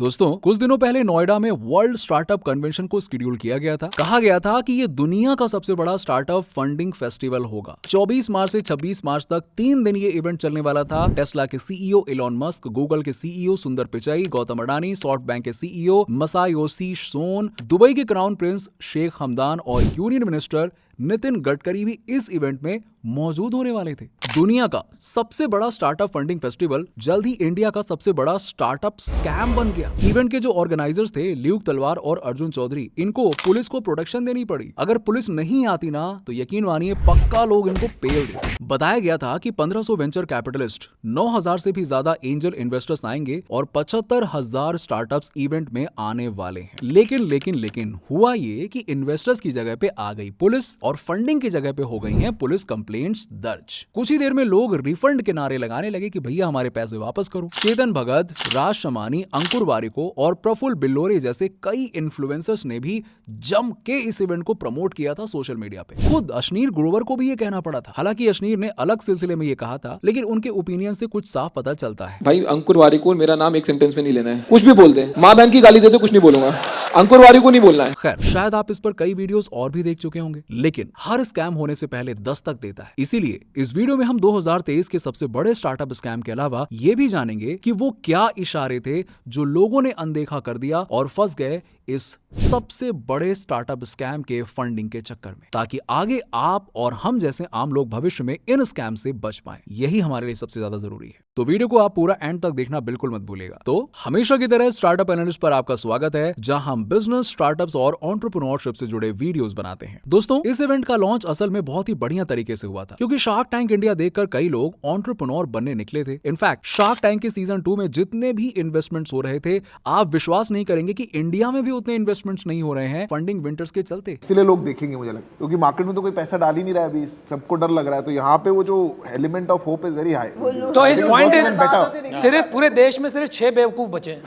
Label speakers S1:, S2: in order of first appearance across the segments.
S1: दोस्तों, कुछ दिनों पहले नोएडा में वर्ल्ड स्टार्टअप कन्वेंशन को शेड्यूल किया गया था। कहा गया था कि ये दुनिया का सबसे बड़ा स्टार्टअप फंडिंग फेस्टिवल होगा। 24 मार्च से 26 मार्च तक 3 दिन ये इवेंट चलने वाला था। टेस्ला के सीईओ इलॉन मस्क, गूगल के सीईओ सुंदर पिचाई, गौतम अडानी, सॉफ्टबैंक के सीईओ मसायोशी सोन, दुबई के क्राउन प्रिंस शेख हमदान और यूनियन मिनिस्टर नितिन गडकरी भी इस इवेंट में मौजूद होने वाले थे। दुनिया का सबसे बड़ा स्टार्टअप फंडिंग फेस्टिवल जल्द ही इंडिया का सबसे बड़ा स्टार्टअप स्कैम बन गया। इवेंट के जो ऑर्गेनाइजर्स थे ल्यूक तलवार और अर्जुन चौधरी, इनको पुलिस को प्रोटेक्शन देनी पड़ी। अगर पुलिस नहीं आती ना तो यकीन मानिए पक्का लोग इनको पेल दे। बताया गया था कि 1500 वेंचर कैपिटलिस्ट, 9000 से भी ज्यादा एंजल इन्वेस्टर्स आएंगे और 75,000 स्टार्टअप्स इवेंट में आने वाले हैं। लेकिन हुआ ये कि इन्वेस्टर्स की जगह पे आ गई पुलिस और फंडिंग की जगह पे हो गई हैं पुलिस कंप्लेंट्स दर्ज। कुछ ही देर में लोग रिफंड के नारे लगाने लगे कि भैया हमारे पैसे वापस करो। चेतन भगत, राज शमानी, अंकुर वारिको और प्रफुल्ल बिल्लोरे जैसे कई इन्फ्लुएंसर्स ने भी जम के इस इवेंट को प्रमोट किया था सोशल मीडिया पे। खुद अश्नीर ग्रोवर को भी ये कहना पड़ा था। हालांकि अश्नीर ने अलग सिलसिले में ये कहा था, लेकिन उनके ओपिनियन से कुछ साफ पता चलता है।
S2: भाई अंकुर वारिको मेरा नाम एक सेंटेंस में नहीं लेना है, कुछ भी बोल दे, माँ बहन की गाली दे दो, कुछ नहीं बोलूंगा, अंकुर वारिको नहीं बोलना है।
S1: खैर, शायद आप इस पर कई वीडियोस और भी देख चुके होंगे, लेकिन हर स्कैम होने से पहले दस्तक देता है। इसीलिए इस वीडियो में हम 2023 के सबसे बड़े स्टार्टअप स्कैम के अलावा ये भी जानेंगे कि वो क्या इशारे थे जो लोगों ने अनदेखा कर दिया और फंस गए इस सबसे बड़े स्टार्टअप स्कैम के फंडिंग के चक्कर में, ताकि आगे आप और हम जैसे आम लोग भविष्य में इन स्कैम से बच पाएं। यही हमारे लिए सबसे ज्यादा जरूरी है। तो वीडियो को आप पूरा एंड तक देखना बिल्कुल मत भूलिएगा। तो हमेशा की तरह स्टार्टअप एनालिस्ट पर आपका स्वागत है, जहां हम बिजनेस, स्टार्टअप्स और एंटरप्रेन्योरशिप से जुड़े वीडियोस बनाते हैं। दोस्तों, इस इवेंट का लॉन्च असल में बहुत ही बढ़िया तरीके से हुआ था, क्योंकि शार्क टैंक इंडिया देखकर कई लोग एंटरप्रेन्योर बनने निकले थे। इनफैक्ट शार्क टैंक के सीजन 2 में जितने भी इन्वेस्टमेंट्स हो रहे थे, आप विश्वास नहीं करेंगे कि इंडिया में भी उतने इन्वेस्टमेंट्स नहीं हो रहे हैं फंडिंग विंटर्स के चलते।
S3: इसलिए लोग देखेंगे मुझे लगता है, क्योंकि मार्केट में तो कोई पैसा डाल ही नहीं रहा है अभी, सबको डर लग रहा है। तो यहाँ पे वो जो element of hope is very high.
S4: तो इस पॉइंट इज सिर्फ पूरे देश में सिर्फ 6 बेवकूफ बचे।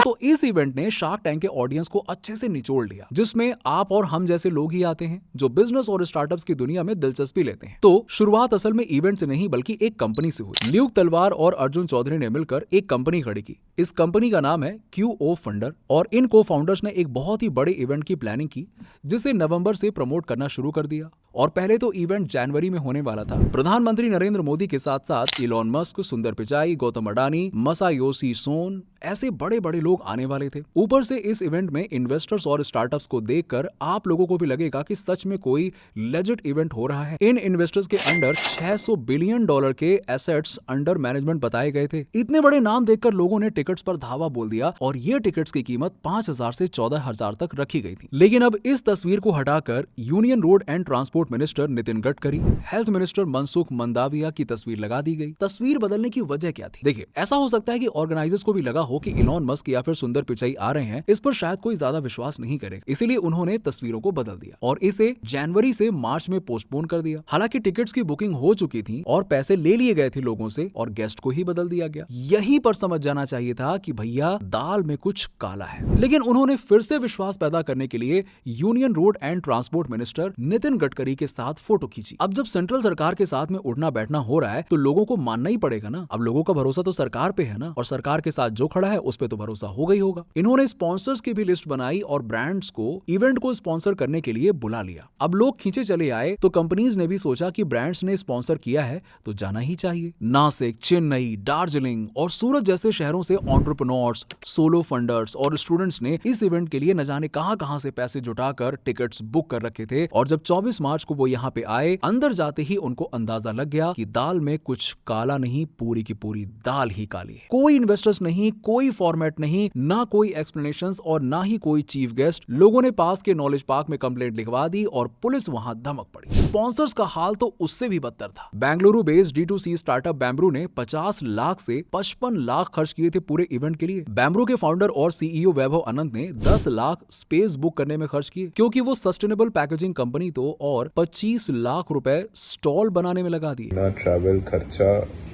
S1: तो इस इवेंट ने शार्क टैंक के ऑडियंस को अच्छे से निचोड़ लिया, जिसमें आप और हम जैसे लोग ही आते हैं जो बिजनेस और स्टार्टअप्स की दुनिया में दिलचस्पी लेते हैं। तो शुरुआत असल में इवेंट से नहीं बल्कि एक कंपनी से हुई। ल्यूक तलवार और अर्जुन चौधरी ने मिलकर एक कंपनी खड़ी की। इस कंपनी का नाम है QO फंडर और इन को फाउंडर्स ने एक बहुत ही बड़े इवेंट की प्लानिंग की, जिसे नवंबर से प्रमोट करना शुरू कर दिया। और पहले तो इवेंट जनवरी में होने वाला था। प्रधानमंत्री नरेंद्र मोदी के साथ साथ इलॉन मस्क, सुंदर पिचाई, गौतम अडानी, मसायोशी सोन, ऐसे बड़े बड़े लोग आने वाले थे। ऊपर से इस इवेंट में इन्वेस्टर्स और स्टार्टअप्स को देखकर आप लोगों को भी लगेगा कि सच में कोई लेजिट इवेंट हो रहा है। इन इन्वेस्टर्स के अंडर $600 बिलियन के एसेट्स अंडर मैनेजमेंट बताए गए थे। इतने बड़े नाम देखकर लोगों ने टिकट्स पर धावा बोल दिया और ये टिकट्स की कीमत 5,000 से 14,000 तक रखी गई थी। लेकिन अब इस तस्वीर को हटाकर union road and transport minister Nitin Gadkari, health minister Mansukh Mandaviya की तस्वीर लगा दी गई। तस्वीर बदलने की वजह क्या थी? देखिए, ऐसा हो सकता है कि ऑर्गेनाइजर्स को भी लगा हो कि इलॉन मस्क या फिर सुंदर पिचाई आ रहे हैं, इस पर शायद कोई ज्यादा विश्वास नहीं करेगा, इसीलिए उन्होंने तस्वीरों को बदल दिया और इसे जनवरी से मार्च में पोस्टपोन कर दिया। हालांकि टिकट्स की बुकिंग हो चुकी थी और पैसे ले लिए गए थे लोगों से और गेस्ट को ही बदल दिया गया। यहीं पर समझ जाना चाहिए था कि भैया दाल में कुछ काला है। लेकिन उन्होंने फिर से विश्वास पैदा करने के लिए union road and transport minister Nitin Gadkari के साथ फोटो खींची। अब जब सेंट्रल सरकार के साथ में उठना बैठना हो रहा है तो लोगों को मानना ही पड़ेगा ना। अब लोगों का भरोसा तो सरकार पे है ना, और सरकार के साथ जो खड़ा है उस पे तो भरोसा होगा ही होगा। इन्होंने स्पॉन्सर्स की भी लिस्ट बनाई और ब्रांड्स को इवेंट को स्पॉन्सर करने के लिए बुला लिया। अब लोग खींचे चले आए तो कंपनीज ने भी सोचा कि ब्रांड्स ने स्पॉन्सर किया है तो जाना ही चाहिए। नासिक, चेन्नई, दार्जिलिंग और सूरत जैसे शहरों से एंटरप्रेन्योर्स, सोलो फंडर्स और स्टूडेंट्स ने इस इवेंट के लिए न जाने कहां से पैसे जुटाकर टिकट्स बुक कर रखे थे। और जब 24 मार्च को वो यहाँ पे आए, अंदर जाते ही उनको अंदाजा लग गया कि दाल में कुछ काला नहीं, पूरी की पूरी दाल ही काली है। कोई इन्वेस्टर्स नहीं, कोई फॉर्मेट नहीं, ना कोई एक्सप्लेनेशंस और ना ही कोई चीफ गेस्ट। लोगों ने पास के नॉलेज पार्क में कंप्लेंट लिखवा दी और पुलिस वहां धमक पड़ी। स्पॉन्सर्स का हाल तो उससे भी बदतर था। बेंगलुरु बेस्ड D2C स्टार्टअप बैम्ब्रू ने 50 लाख से 55 लाख खर्च किए थे पूरे इवेंट के लिए। बैम्ब्रू के फाउंडर और CEO वैभव अनंत ने 10 लाख स्पेस बुक करने में खर्च किए, क्योंकि वो सस्टेनेबल पैकेजिंग कंपनी तो, और 25 लाख रुपए स्टॉल बनाने में लगा दिए।
S5: ना ट्रैवल खर्चा,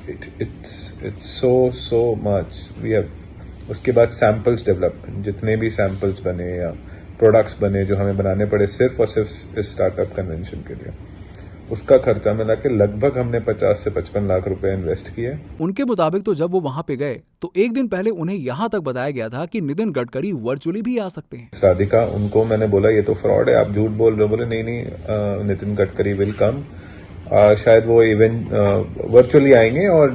S5: it's so much. We have उसके बाद सैंपल्स डेवलपमेंट, जितने भी सैंपल्स बने या प्रोडक्ट्स बने जो हमें बनाने पड़े सिर्फ और सिर्फ इस स्टार्टअप कन्वेंशन के लिए, उसका खर्चा मिला के लगभग हमने 50 से 55 लाख रुपए इन्वेस्ट किए।
S1: उनके मुताबिक तो जब वो वहां पे गए तो एक दिन पहले उन्हें यहाँ तक बताया गया था कि नितिन गडकरी वर्चुअली भी आ सकते हैं।
S5: राधिका, उनको मैंने बोला ये तो फ्रॉड है, आप झूठ बोल रहे हो। बोले नहीं, नितिन गडकरी विल कम, शायद वो इवेंट वर्चुअली आएंगे और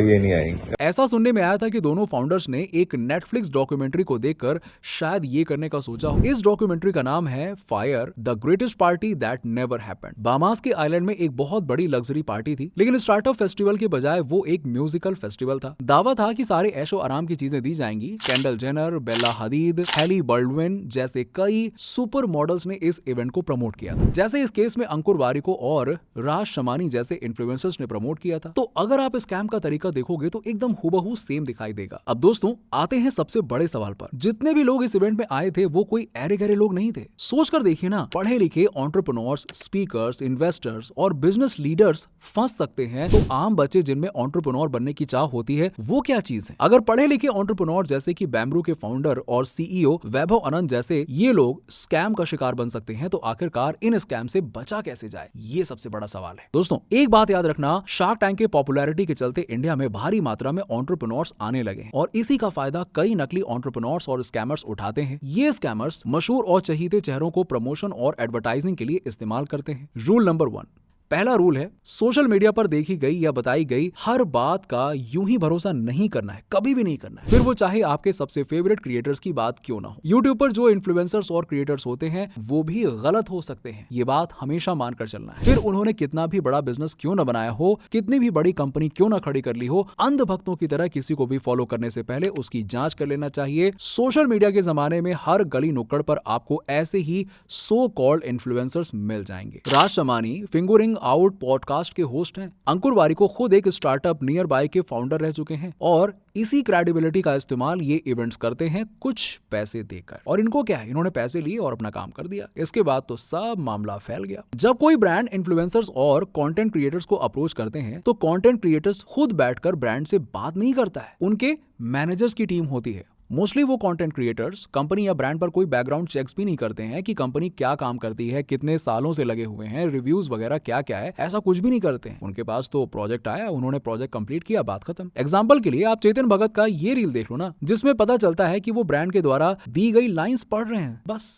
S5: ये नहीं आएंगे।
S1: ऐसा सुनने में आया था कि दोनों फाउंडर्स ने एक नेटफ्लिक्स डॉक्यूमेंट्री को देखकर शायद ये करने का सोचा हो। इस डॉक्यूमेंट्री का नाम है fire, the greatest party that never happened. Bahamas के आइलैंड में एक बहुत बड़ी लग्जरी पार्टी थी, लेकिन स्टार्टअप फेस्टिवल के बजाय वो एक म्यूजिकल फेस्टिवल था। दावा था कि सारे ऐशो आराम की चीजें दी जाएंगी। केंडल जेनर, बेला हदीद, हैली बर्डविन जैसे कई सुपर मॉडल्स ने इस इवेंट को प्रमोट किया था, जैसे इस केस में अंकुर वारिको और राज शमानी जैसे इन्फ्लुएंसर्स ने प्रमोट किया था। तो अगर आप स्कैम का तरीका देखोगे तो एकदम हुबहू सेम दिखाई देगा। अब दोस्तों आते हैं सबसे बड़े सवाल पर। जितने भी लोग इस इवेंट में आए थे वो कोई ऐरे गहरे लोग नहीं थे। सोचकर देखिए ना, पढ़े लिखे एंटरप्रेन्योर्स, स्पीकर्स, इन्वेस्टर्स और बिजनेस लीडर्स फंस सकते हैं, तो आम बच्चे जिनमें एंटरप्रेन्योर बनने की चाह होती है वो क्या चीज है? अगर पढ़े लिखे एंटरप्रेन्योर जैसे कि बैम्ब्रू के फाउंडर और सीईओ वैभव आनंद जैसे ये लोग स्कैम का शिकार बन सकते हैं, तो आखिरकार इन स्कैम से बचा कैसे जाए, ये सबसे बड़ा सवाल है। दोस्तों एक बात याद रखना, शार्क टैंक के पॉपुलैरिटी के चलते इंडिया में भारी मात्रा में एंटरप्रेन्योर्स आने लगे हैं और इसी का फायदा कई नकली एंटरप्रेन्योर्स और स्कैमर्स उठाते हैं। ये स्कैमर्स मशहूर और चहीते चेहरों को प्रमोशन और एडवर्टाइजिंग के लिए इस्तेमाल करते हैं। रूल नंबर 1, पहला रूल है, सोशल मीडिया पर देखी गई या बताई गई हर बात का यूं ही भरोसा नहीं करना है, कभी भी नहीं करना है, फिर वो चाहे आपके सबसे फेवरेट क्रिएटर्स की बात क्यों ना हो। यूट्यूब पर जो इन्फ्लुएंसर्स और क्रिएटर्स होते हैं वो भी गलत हो सकते हैं, ये बात हमेशा मानकर चलना है। फिर उन्होंने कितना भी बड़ा बिजनेस क्यों ना बनाया हो, कितनी भी बड़ी कंपनी क्यों ना खड़ी कर ली हो, अंधभक्तों की तरह किसी को भी फॉलो करने से पहले उसकी जांच कर लेना चाहिए। सोशल मीडिया के जमाने में हर गली नुक्कड़ पर आपको ऐसे ही सो कॉल्ड इन्फ्लुएंसर्स मिल जाएंगे। राज शमानी फिंगरिंग आउट पॉडकास्ट के होस्ट हैं। अंकुर वारिको खुद एक स्टार्टअप नियर बाय के फाउंडर रह चुके हैं और इसी क्रेडिबिलिटी का इस्तेमाल ये इवेंट्स करते हैं कुछ पैसे देकर। और इनको क्या है, इन्होंने पैसे लिए और अपना काम कर दिया। इसके बाद तो सब मामला फैल गया। जब कोई ब्रांड इन्फ्लुएंसर्स और कंटेंट क्रिएटर्स को अप्रोच करते हैं तो कंटेंट क्रिएटर्स खुद बैठकर ब्रांड से बात नहीं करता है, उनके मैनेजर्स की टीम होती है। मोस्टली वो कंटेंट क्रिएटर्स कंपनी या ब्रांड पर कोई बैकग्राउंड चेक्स भी नहीं करते हैं कि कंपनी क्या काम करती है, कितने सालों से लगे हुए हैं, रिव्यूज वगैरह क्या क्या है, ऐसा कुछ भी नहीं करते हैं। उनके पास तो प्रोजेक्ट आया, उन्होंने प्रोजेक्ट कंप्लीट किया, बात खत्म। एग्जांपल के लिए आप चेतन भगत का ये रील देख लो ना, जिसमें पता चलता है कि वो ब्रांड के द्वारा दी गई लाइंस पढ़ रहे हैं बस।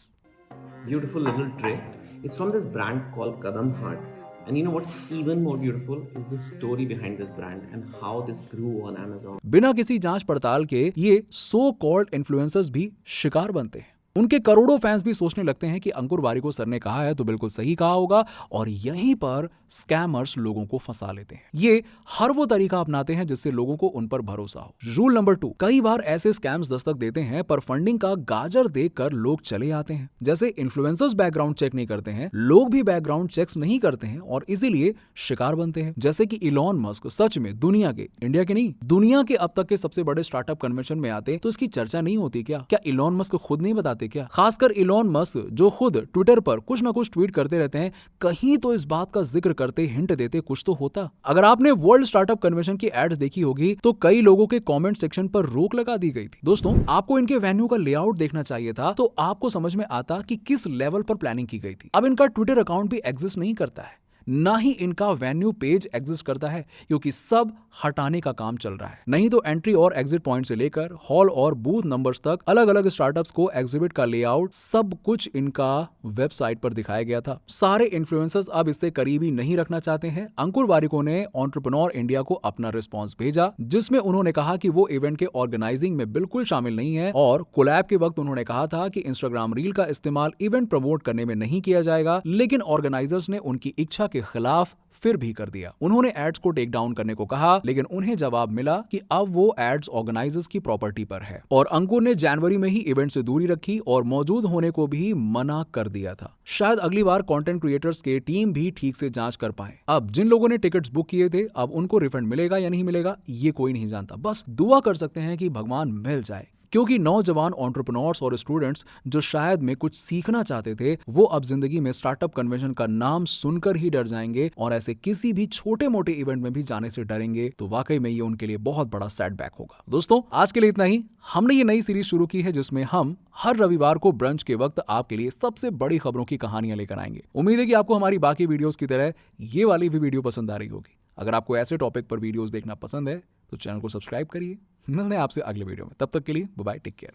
S6: Beautiful little tray. It's from this brand called Kadam Heart. And you know what's even more beautiful is the story behind this brand and how this grew on Amazon.
S1: बिना किसी जांच पड़ताल के ये सो कॉल्ड इन्फ्लुएंसर्स भी शिकार बनते हैं। उनके करोड़ों फैंस भी सोचने लगते हैं कि अंकुर वारिको सर ने कहा है तो बिल्कुल सही कहा होगा, और यहीं पर स्कैमर्स लोगों को फंसा लेते हैं। ये हर वो तरीका अपनाते हैं जिससे लोगों को उन पर भरोसा हो। रूल नंबर 2, कई बार ऐसे स्कैम्स दस्तक देते हैं पर फंडिंग का गाजर देखकर लोग चले आते हैं। जैसे इन्फ्लुएंसर्स बैकग्राउंड चेक नहीं करते हैं, लोग भी बैकग्राउंड चेक्स नहीं करते हैं और इसीलिए शिकार बनते हैं। जैसे कि इलॉन मस्क सच में दुनिया के, इंडिया के नहीं, दुनिया के अब तक के सबसे बड़े स्टार्टअप कन्वेंशन में आते तो इसकी चर्चा नहीं होती क्या? क्या इलॉन मस्क खुद नहीं बताते क्या? खासकर इलॉन मस्क जो खुद ट्विटर पर कुछ ना कुछ ट्वीट करते रहते हैं, कहीं तो इस बात का जिक्र करते, हिंट देते कुछ तो होता। अगर आपने वर्ल्ड स्टार्टअप कन्वेंशन की एड्स देखी होगी तो कई लोगों के कमेंट सेक्शन पर रोक लगा दी गई थी। दोस्तों आपको इनके वेन्यू का लेआउट देखना चाहिए था, तो आपको समझ में आता कि किस लेवल पर प्लानिंग की गई थी। अब इनका ट्विटर अकाउंट भी एग्जिस्ट नहीं करता है, ना ही इनका वेन्यू पेज एग्जिस्ट करता है, क्योंकि सब हटाने का काम चल रहा है। नहीं तो एंट्री और एग्जिट पॉइंट से लेकर हॉल और बूथ नंबर्स तक अलग अलग स्टार्टअप्स को एग्जिबिट का लेआउट सब कुछ इनका वेबसाइट पर दिखाया गया था। सारे इन्फ्लुएंसर्स अब इससे करीबी नहीं रखना चाहते हैं। अंकुर वारिको ने एंटरप्रेन्योर इंडिया को अपना रिस्पॉन्स भेजा, जिसमें उन्होंने कहा कि वो इवेंट के ऑर्गेनाइजिंग में बिल्कुल शामिल नहीं है और कोलैब के वक्त उन्होंने कहा था कि इंस्टाग्राम रील का इस्तेमाल इवेंट प्रमोट करने में नहीं किया जाएगा, लेकिन ऑर्गेनाइजर्स ने उनकी इच्छा के खिलाफ फिर भी कर दिया। उन्होंने एड्स को टेक डाउन करने को कहा, लेकिन उन्हें जवाब मिला कि अब वो एड्स ऑर्गेनाइजर्स की प्रॉपर्टी पर है। और अंकुर ने जनवरी में ही इवेंट से दूरी रखी और मौजूद होने को भी मना कर दिया था। शायद अगली बार कंटेंट क्रिएटर्स के टीम भी ठीक से जांच कर पाए। अब जिन लोगों ने टिकट्स बुक किए थे, अब उनको रिफंड मिलेगा या नहीं मिलेगा ये कोई नहीं जानता। बस दुआ कर सकते हैं कि भगवान मिल जाए, क्योंकि नौजवान एंटरप्रेन्योर्स और स्टूडेंट्स जो शायद में कुछ सीखना चाहते थे वो अब जिंदगी में स्टार्टअप कन्वेंशन का नाम सुनकर ही डर जाएंगे और ऐसे किसी भी छोटे मोटे इवेंट में भी जाने से डरेंगे। तो वाकई में ये उनके लिए बहुत बड़ा सेटबैक होगा। दोस्तों आज के लिए इतना ही। हमने ये नई सीरीज शुरू की है जिसमें हम हर रविवार को ब्रंच के वक्त आपके लिए सबसे बड़ी खबरों की कहानियां लेकर आएंगे। उम्मीद है कि आपको हमारी बाकी वीडियोस की तरह ये वाली भी वीडियो पसंद आ रही होगी। अगर आपको ऐसे टॉपिक पर वीडियोस देखना पसंद है तो चैनल को सब्सक्राइब करिए। मिलते हैं आपसे अगले वीडियो में, तब तक के लिए बाय बाय, टेक केयर।